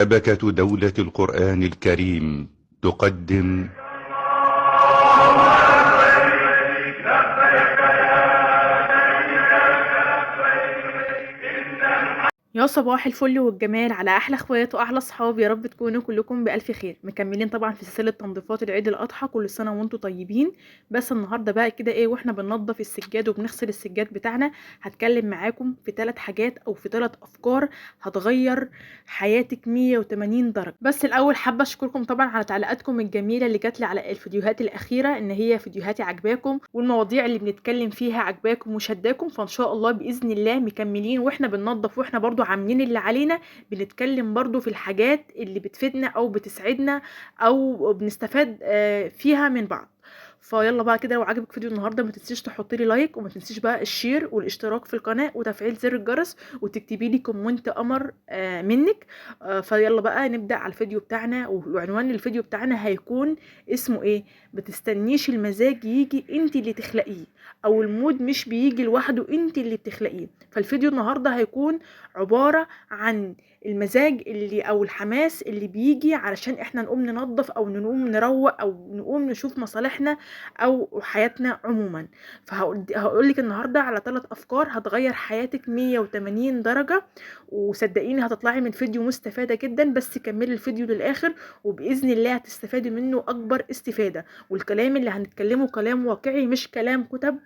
شبكة دولة القرآن الكريم تقدم يا صباح الفل والجمال على احلى اخوات واحلى اصحاب، يا رب تكونوا كلكم بالف خير. مكملين طبعا في سلسله تنظيفات العيد الاضحى، كل سنه وانتم طيبين. بس النهارده بقى كده ايه، واحنا بننظف السجاد وبنغسل السجاد بتاعنا، هتكلم معاكم في 3 حاجات او في 3 افكار هتغير حياتك 180 درجه. بس الاول حابه اشكركم طبعا على تعليقاتكم الجميله اللي جات لي على الفيديوهات الاخيره، ان هي فيديوهاتي عجباكم والمواضيع اللي بنتكلم فيها عجباكم وشداكم. فان شاء الله باذن الله مكملين واحنا بننظف واحنا برضو عاملين اللي علينا، بنتكلم برضو في الحاجات اللي بتفيدنا او بتسعدنا او بنستفاد فيها من بعض. فيلا بقى كده، لو عجبك فيديو النهارده ما تنسيش تحطي لي لايك، وما تنسيش بقى الشير والاشتراك في القناه وتفعيل زر الجرس، وتكتبي لي كومنت امر منك. فيلا بقى نبدا على الفيديو بتاعنا. وعنوان الفيديو بتاعنا هيكون اسمه ايه؟ بتستنيش المزاج يجي، انت اللي تخلقيه. او المود مش بيجي لوحده، انت اللي بتخلقيه. فالفيديو النهارده هيكون عباره عن المزاج اللي او الحماس اللي بيجي علشان احنا نقوم ننظف او نقوم نروق او نقوم نشوف مصالحنا او حياتنا عموما. فهقول لك النهارده على 3 افكار هتغير حياتك 180 درجه، وصدقيني هتطلعي من فيديو مستفاده جدا. بس كملي الفيديو للاخر وباذن الله هتستفادي منه اكبر استفاده. والكلام اللي هنتكلمه كلام واقعي، مش كلام كتب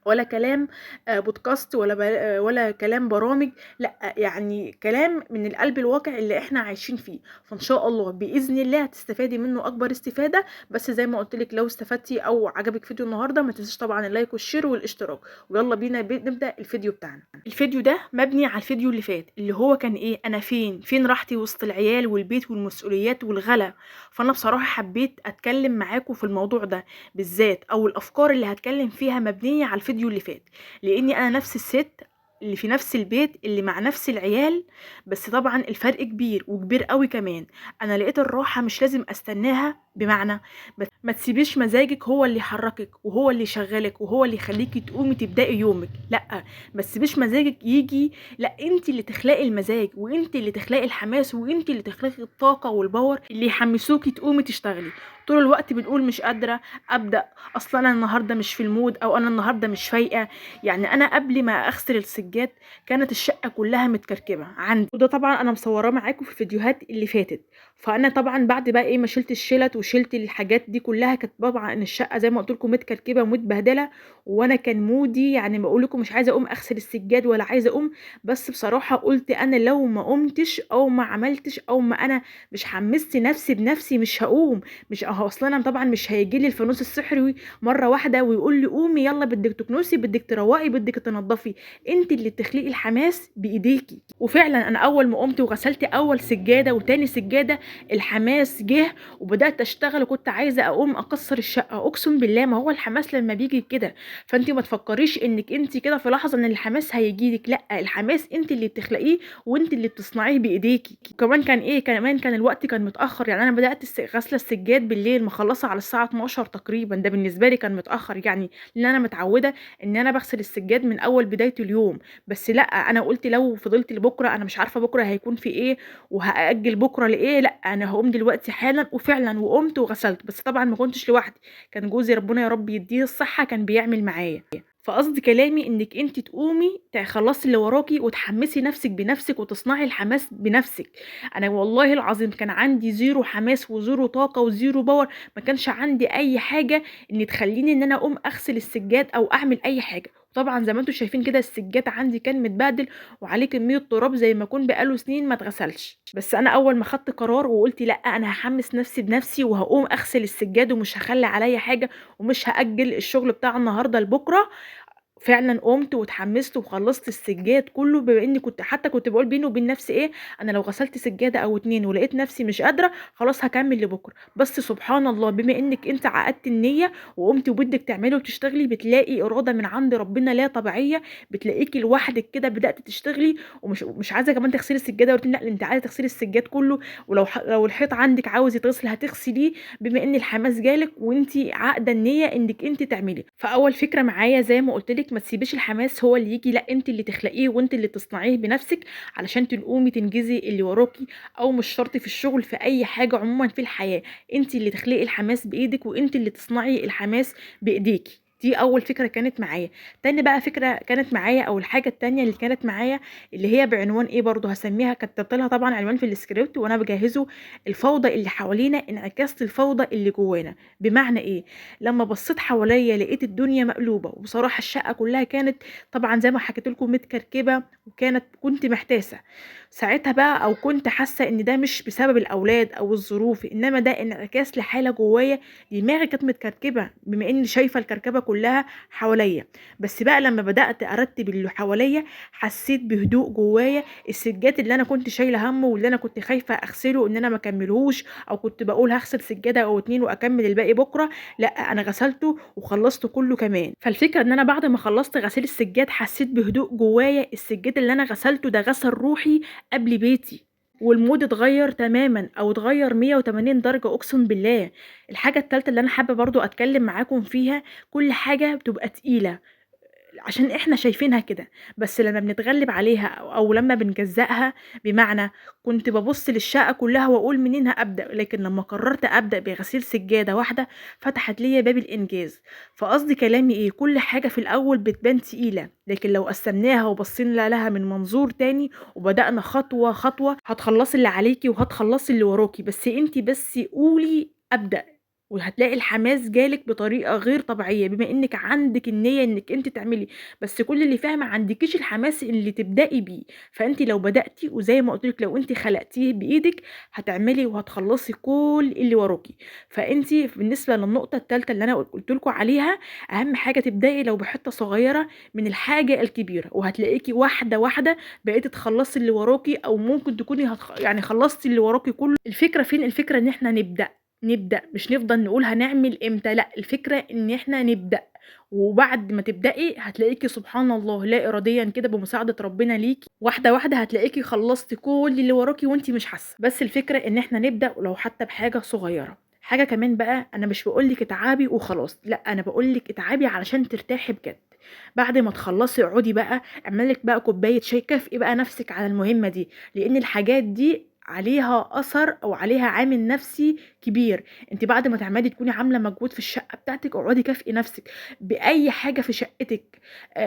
ولا كلام بودكاست ولا كلام برامج. لا، يعني كلام من القلب الواقع اللي احنا عايشين فيه. فان شاء الله باذن الله هتستفادي منه اكبر استفاده. بس زي ما قلت لك، لو استفدتي او عجبك فيديو النهارده ما تنسيش طبعا اللايك والشير والاشتراك. ويلا بينا نبدا الفيديو بتاعنا. الفيديو ده مبني على الفيديو اللي فات، اللي هو كان ايه، انا فين راحتي وسط العيال والبيت والمسؤوليات والغلا. فانا بصراحه حبيت اتكلم معاكم في الموضوع ده بالذات، او الافكار اللي هتكلم فيها مبنيه على الفيديو اللي فات. لاني انا نفس الست اللي في نفس البيت اللي مع نفس العيال، بس طبعا الفرق كبير وكبير قوي كمان. انا لقيت الراحه مش لازم استناها، بمعنى بس ما تسيبيش مزاجك هو اللي يحركك وهو اللي يشغلك وهو اللي يخليكي تقومي تبداي يومك. لا، ما تسيبيش مزاجك يجي، لا انت اللي تخلقي المزاج، وانت اللي تخلقي الحماس، وانت اللي تخلقي الطاقه والباور اللي يحمسوكي تقومي تشتغلي. طول الوقت بنقول مش قادره ابدا، اصلا انا النهارده مش في المود، او انا النهارده مش فايقه. يعني انا قبل ما اغسل السجاد كانت الشقه كلها متكركبه عندي، وده طبعا انا مصوراه معاكم في الفيديوهات اللي فاتت. فانا طبعا بعد بقى ايه ما شلت الشلت وشلت الحاجات دي كلها، كانت طبعا ان الشقه زي ما قلت لكم متكركبه ومتبهدله. وانا كان مودي يعني بقول لكم مش عايزه اقوم اغسل السجاد ولا عايزه اقوم. بس بصراحه قلت انا لو ما قمتش او ما عملتش او ما انا مش حمست نفسي بنفسي مش هقوم. مش اصلا انا طبعا مش هيجي لي الفانوس السحري مره واحده ويقول لي قومي يلا بدك تكنسي بدك تروقي بدك تنظفي. انت اللي بتخلقي الحماس بايديكي. وفعلا انا اول ما قمت وغسلت اول سجاده وتاني سجاده الحماس جه، وبدات اشتغل وكنت عايزه اقوم اكسر الشقه. اقسم بالله ما هو الحماس لما بيجي كده. فانت ما تفكريش انك انت كده في لحظه ان الحماس هيجيلك، لا الحماس انت اللي بتخلقيه وانت اللي بتصنعيه بايديكي. وكمان كان ايه، كمان كان الوقت كان متاخر. يعني انا بدات غسله السجاد بالليل، مخلصه على الساعه 12 تقريبا. ده بالنسبه لي كان متاخر، يعني لان انا متعوده ان انا بغسل السجاد من اول بدايه اليوم. بس لا، انا قلت لو فضلت لبكره انا مش عارفه بكره هيكون في ايه وهاجل بكره لايه، لا انا هقوم دلوقتي حالا. وفعلا وقمت وغسلت. بس طبعا ما كنتش لوحدي، كان جوزي ربنا يا رب يديه الصحه كان بيعمل معايا. فقصد كلامي انك انت تقومي تخلصي اللي وراكي وتحمسي نفسك بنفسك وتصنعي الحماس بنفسك. انا والله العظيم كان عندي زيرو حماس وزيرو طاقه وزيرو باور، ما كانش عندي اي حاجه ان تخليني ان انا اقوم اغسل السجاد او اعمل اي حاجه. طبعا زي ما انتم شايفين كده السجاد عندي كان متبهدل وعليه كميه تراب زي ما يكون بقاله سنين ما اتغسلش. بس انا اول ما خدت قرار وقلت لا انا هحمس نفسي بنفسي وهقوم اغسل السجاد ومش هخلي عليا حاجه ومش هاجل الشغل بتاع النهارده لبكره، فعلا قمت واتحمست وخلصت السجاد كله. بما اني كنت بقول بيني وبين نفسي ايه، انا لو غسلت سجاده او اتنين ولقيت نفسي مش قادره خلاص هكمل لبكره. بس سبحان الله بما انك انت عقدت النيه وقمتي وبدك تعملي وتشتغلي، بتلاقي اراده من عند ربنا لا طبيعيه. بتلاقيكي لوحدك كده بدات تشتغلي ومش مش عايزه كمان تغسلي السجاده واتنين، لا انت عايزه تغسلي السجاد كله. ولو لو الحيط عندك عاوز يتغسل هتغسليه، بما ان الحماس جالك وانت عاقده النيه انك انت تعملي. فاول فكره معايا زي ما قلت لك لك ما تسيبيش الحماس هو اللي يجي، لا انت اللي تخلقيه وانت اللي تصنعيه بنفسك علشان تقومي تنجزي اللي وراكي. او مش شرط في الشغل، في اي حاجه عموما في الحياه انت اللي تخلقي الحماس بايدك وانت اللي تصنعي الحماس بايديكي. دي اول فكره كانت معايا. تاني بقى فكره كانت معايا، او الحاجه التانيه اللي كانت معايا، اللي هي بعنوان ايه برضو هسميها، كتبت لها طبعا عنوان في السكريبت وانا بجهزه: الفوضى اللي حوالينا انعكاس الفوضى اللي جوانا. بمعنى ايه؟ لما بصيت حواليا لقيت الدنيا مقلوبه، وبصراحه الشقه كلها كانت طبعا زي ما حكيت لكم متكركبه، كنت محتاسه ساعتها بقى، او كنت حاسه ان ده مش بسبب الاولاد او الظروف، انما ده انعكاس لحاله جوايا. دماغي كانت متكركبه بما اني شايفه الكركبه كلها حواليا. بس بقى لما بدات ارتب اللي حواليا حسيت بهدوء جوايا. السجاد اللي انا كنت شايله همه واللي انا كنت خايفه اغسله ان انا ما اكملهوش، او كنت بقول هغسل سجاده او اتنين واكمل الباقي بكره، لا انا غسلته وخلصته كله كمان. فالفكره ان انا بعد ما خلصت غسيل السجاد حسيت بهدوء جوايا. السجاد اللي انا غسلته ده غسل روحي قبل بيتي، والمود اتغير تماما، او اتغير 180 درجة اقسم بالله. الحاجة التالتة اللي انا حابة برضو اتكلم معاكم فيها: كل حاجة بتبقى تقيلة عشان احنا شايفينها كده، بس لما بنتغلب عليها أو لما بنجزأها. بمعنى كنت ببص للشقة كلها واقول منين هأبدأ، لكن لما قررت أبدأ بغسيل سجادة واحدة فتحت ليا باب الإنجاز. فقصدي كلامي ايه؟ كل حاجة في الأول بتبان تقيلة، لكن لو قسمناها وبصينا لها من منظور تاني وبدأنا خطوة خطوة هتخلصي اللي عليكي وهتخلصي اللي وراكي. بس قولي أبدأ، وهتلاقي الحماس جالك بطريقة غير طبيعية بما انك عندك النية انك انت تعملي. بس كل اللي فاهمة عندكيش الحماس اللي تبدأي بيه. فانت لو بدأتي وزي ما قلتلك لو انت خلقتيه بايدك هتعملي وهتخلصي كل اللي وراكي. فانت بالنسبة للنقطة الثالثة اللي انا قلت لكم عليها، اهم حاجة تبدأي لو بحتة صغيرة من الحاجة الكبيرة، وهتلاقيكي واحدة واحدة بقيتي تخلصي اللي وراكي، او ممكن تكوني يعني خلصتي اللي وراكي كله. الفكرة فين؟ الفكرة ان احنا نبدأ، مش نفضل نقول هنعمل امتى، لا الفكرة ان احنا نبدأ. وبعد ما تبدأي هتلاقيكي سبحان الله لا اراديا كده بمساعدة ربنا ليكي واحدة واحدة هتلاقيكي خلصتي كل اللي وراكي وانتي مش حاسة. بس الفكرة ان احنا نبدأ ولو حتى بحاجة صغيرة. حاجة كمان بقى، انا مش بقولك اتعبي وخلاص، لا انا بقولك اتعبي علشان ترتاحي بجد. بعد ما تخلصي اقعدي بقى اعملك بقى كوباية شاي، كافئي بقى نفسك على المهمة دي، لان الحاجات دي عليها اثر او عليها عامل نفسي كبير. انت بعد ما تعملي تكوني عامله مجهود في الشقه بتاعتك، اقعدي كافئي نفسك باي حاجه في شقتك.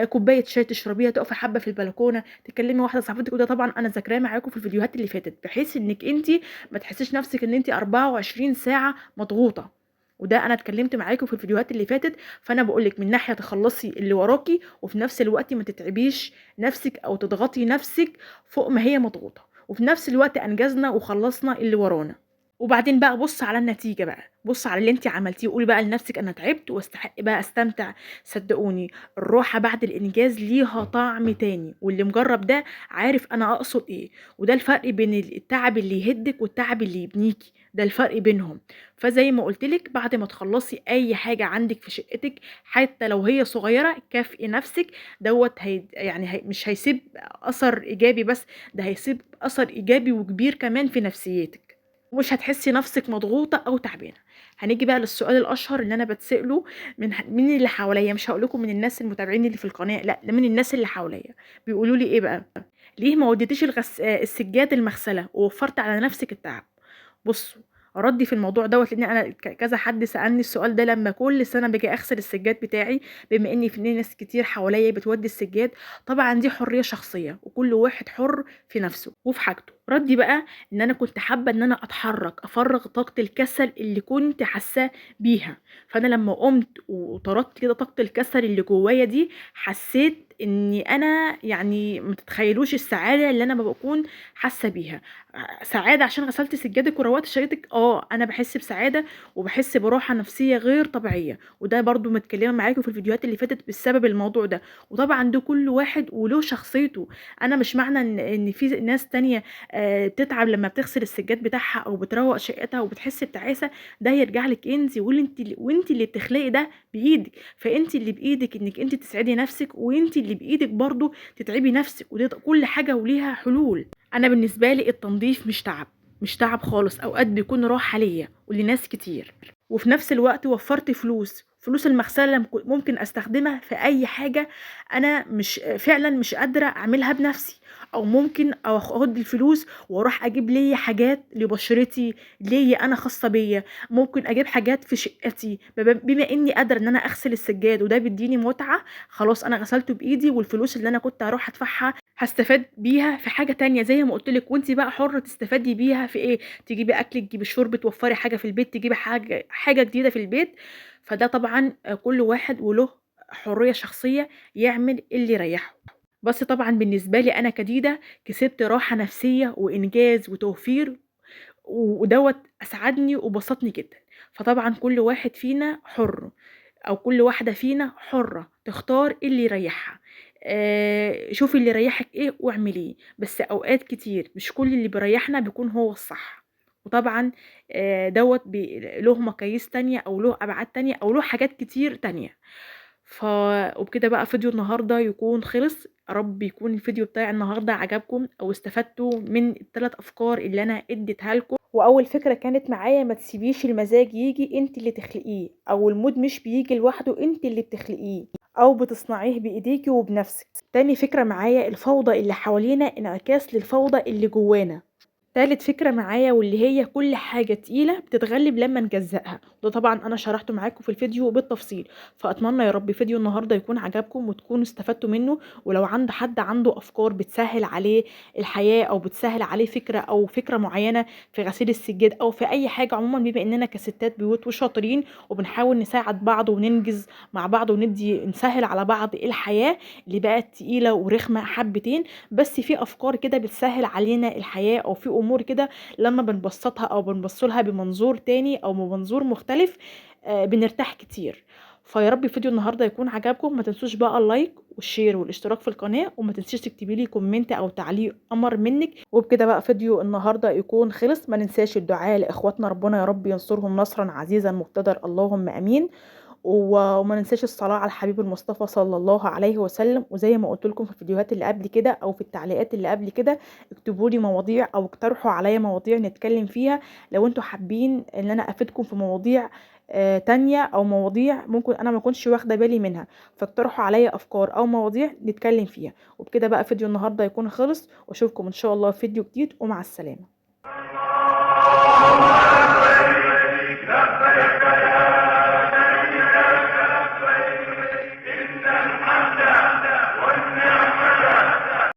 كوبايه شاي تشربيها، تقفي حبه في البلكونه تكلمي واحده صاحبتك، وده طبعا انا ذاكراه معاكم في الفيديوهات اللي فاتت، بحيث انك انت ما تحسيش نفسك ان انت 24 ساعه مضغوطه. وده انا اتكلمت معاكم في الفيديوهات اللي فاتت. فانا بقولك من ناحيه تخلصي اللي وراكي، وفي نفس الوقت ما تتعبيش نفسك او تضغطي نفسك فوق ما هي مضغوطه، وفي نفس الوقت انجزنا وخلصنا اللي ورانا. وبعدين بقى بص على النتيجة بقى، بص على اللي انت عملتيه وقولي بقى لنفسك انا تعبت واستحق بقى استمتع. صدقوني الراحة بعد الانجاز ليها طعم تاني، واللي مجرب ده عارف انا اقصد ايه. وده الفرق بين التعب اللي يهدك والتعب اللي يبنيكي، ده الفرق بينهم. فزي ما قلتلك بعد ما تخلصي اي حاجة عندك في شقتك حتى لو هي صغيرة كافئي نفسك. دوت مش هيسيب اثر ايجابي بس، ده هيسيب اثر ايجابي وكبير كمان في نفسيتك، ومش هتحسي نفسك مضغوطه او تعبانه. هنيجي بقى للسؤال الاشهر اللي انا بتساله من اللي حواليا، مش هقول لكم من الناس المتابعين اللي في القناه، لا ده من الناس اللي حواليا. بيقولوا لي ايه بقى؟ ليه ما وديتيش السجاد المغسله ووفرت على نفسك التعب؟ بصوا، ردي في الموضوع دوت، لان انا كذا حد سالني السؤال ده لما كل سنه باجي اغسل السجاد بتاعي، بما اني في ناس كتير حواليا بتودي السجاد. طبعا دي حريه شخصيه وكل واحد حر في نفسه وفي حاجته. ردي بقى ان انا كنت حابه ان انا اتحرك افرغ طاقه الكسل اللي كنت حاساه بيها. فانا لما قمت وطردت كده طاقه الكسل اللي جوايا دي، حسيت اني انا يعني ما تتخيلوش السعاده اللي انا بكون حاسه بيها. سعاده عشان غسلت سجادك وروقت شقتك، انا بحس بسعاده وبحس براحه نفسيه غير طبيعيه، وده برضو متكلمه معاكم في الفيديوهات اللي فاتت بسبب الموضوع ده. وطبعا ده كل واحد وله شخصيته. انا مش معنى ان في ناس تانية بتتعب لما بتغسل السجاد بتاعها او بتروق شقتها وبتحس بتعاسه، ده يرجع لك انت، وانت اللي بتخلقي ده بايدك. فانت اللي بايدك انك انت تسعدي نفسك، وانت اللي بايدك برضو تتعبي نفسك، ودي كل حاجه وليها حلول. انا بالنسبه لي التنظيف مش تعب خالص، اوقات بيكون راحه ليا ولناس كتير، وفي نفس الوقت وفرت فلوس المغسله اللي ممكن استخدمها في اي حاجه انا مش فعلا مش قادره اعملها بنفسي، او ممكن اخد الفلوس واروح اجيب لي حاجات لبشرتي ليا انا خاصه بيا. ممكن اجيب حاجات في شقتي بما اني قادره ان انا اغسل السجاد وده بيديني متعه، خلاص انا غسلته بايدي، والفلوس اللي انا كنت هروح ادفعها هستفاد بيها في حاجه تانية زي ما قلت لك. وانت بقى حره تستفادي بيها في ايه، تجيبي اكل، تجيبي شرب، توفري حاجه في البيت، تجيبي حاجه جديده في البيت. فده طبعا كل واحد وله حريه شخصيه يعمل اللي يريحه. بس طبعا بالنسبه لي انا كديده كسبت راحه نفسيه وانجاز وتوفير، ودوت اسعدني وبسطني جدا. فطبعا كل واحد فينا حر، او كل واحده فينا حره تختار اللي يريحها. شوفي اللي يريحك ايه واعمليه، بس اوقات كتير مش كل اللي بيريحنا بيكون هو الصح. وطبعا دوت له مقاييس تانية او له ابعاد تانية او له حاجات كتير تانية. ف وبكده بقى فيديو النهارده يكون خلص. يا رب يكون الفيديو بتاع النهارده عجبكم او استفدتوا من الثلاث افكار اللي انا اديتها لكم. واول فكره كانت معايا ما تسيبيش المزاج يجي، انت اللي تخلقيه، او المود مش بيجي لوحده، انت اللي بتخلقيه او بتصنعيه بايديكي وبنفسك. تاني فكره معايا الفوضى اللي حوالينا انعكاس للفوضى اللي جوانا. تالت فكرة معايا واللي هي كل حاجة تقيلة بتتغلب لما نجزأها، ده طبعا انا شرحته معاكم في الفيديو بالتفصيل. فاتمنى يا رب فيديو النهاردة يكون عجبكم وتكونوا استفدتوا منه. ولو عند حد عنده افكار بتسهل عليه الحياة او بتسهل عليه فكرة او فكرة معينة في غسيل السجاد او في اي حاجة عموما، بما اننا كستات بيوت وشاطرين وبنحاول نساعد بعض وننجز مع بعض وندي نسهل على بعض الحياة اللي بقت تقيلة ورخمة حبتين، بس في افكار كده بتسهل علينا الحياة، او في امور كده لما بنبسطها او بنبصلها بمنظور تاني او بمنظور مختلف بنرتاح كتير. فيا رب الفيديو النهارده يكون عجبكم. ما تنسوش بقى اللايك والشير والاشتراك في القناه، وما تنسيش تكتبي لي كومنت او تعليق امر منك. وبكده بقى فيديو النهارده يكون خلص. ما ننساش الدعاء لاخواتنا، ربنا يا رب ينصرهم نصرا عزيزا مقتدر، اللهم امين. وما ننساش الصلاة على الحبيب المصطفى صلى الله عليه وسلم. وزي ما قلت لكم في الفيديوهات اللي قبل كده او في التعليقات اللي قبل كده، اكتبوا لي مواضيع او اقترحوا عليا مواضيع نتكلم فيها لو انتوا حابين ان انا افيدكم في مواضيع تانية، او مواضيع ممكن انا ما كنتش واخده بالي منها، فاقترحوا عليا افكار او مواضيع نتكلم فيها. وبكده بقى فيديو النهارده يكون خلص، واشوفكم ان شاء الله في فيديو جديد، ومع السلامه.